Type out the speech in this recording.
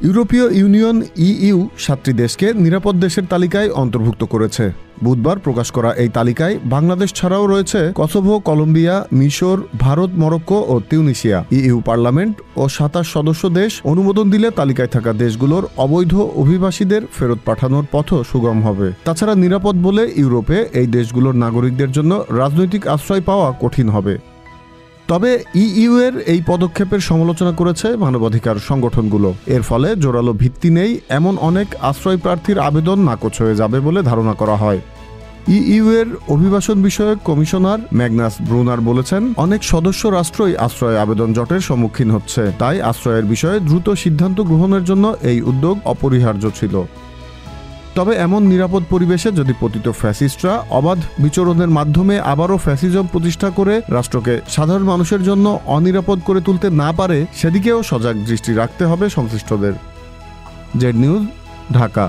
ইউরোপীয় union EU ৭টি দেশকে নিরাপদ দেশের তালিকায় অন্তর্ভুক্ত করেছে। বুধবার প্রকাশ করা এই তালিকায় বাংলাদেশ ছাড়াও রয়েছে কসোভো, কলম্বিয়া, মিশর, ভারত, মরক্কো ও তিউনিসিয়া। ইইউ পার্লামেন্ট ও ২৭ সদস্য দেশ অনুমোদন দিলে তালিকায় থাকা দেশগুলোর অবৈধ অভিবাসীদের ফেরত পাঠানোর পথও সুগম হবে। তাছাড়া নিরাপদ বলে ইউরোপে এই দেশগুলোর নাগরিকদের জন্য রাজনৈতিক আশ্রয় পাওয়া কঠিন হবে। তবে ইইউ এর এই পদক্ষেপের সমালোচনা করেছে মানবাধিকার সংগঠনগুলো। এর ফলে জোরালো ভিত্তি নেই এমন অনেক আশ্রয় প্রার্থীর আবেদন নাকচ হয়ে যাবে বলে ধারণা করা হয়। ইইউ এর অভিবাসন বিষয়ক কমিশনার ম্যাগনাস ব্রুনার বলেছেন, অনেক সদস্য রাষ্ট্রই আশ্রয় আবেদন জটের সম্মুখীন হচ্ছে, তাই আশ্রয়ের বিষয়ে দ্রুত সিদ্ধান্ত গ্রহণের জন্য এই উদ্যোগ অপরিহার্য ছিল। তবে এমন নিরাপদ পরিবেশে যদি পতিত ফ্যাসিস্টরা অবাধ বিচরণের মাধ্যমে আবারও ফ্যাসিজম প্রতিষ্ঠা করে রাষ্ট্রকে সাধারণ মানুষের জন্য অনিরাপদ করে তুলতে না পারে, সেদিকেও সজাগ দৃষ্টি রাখতে হবে সংশ্লিষ্টদের। Z news, Dhaka.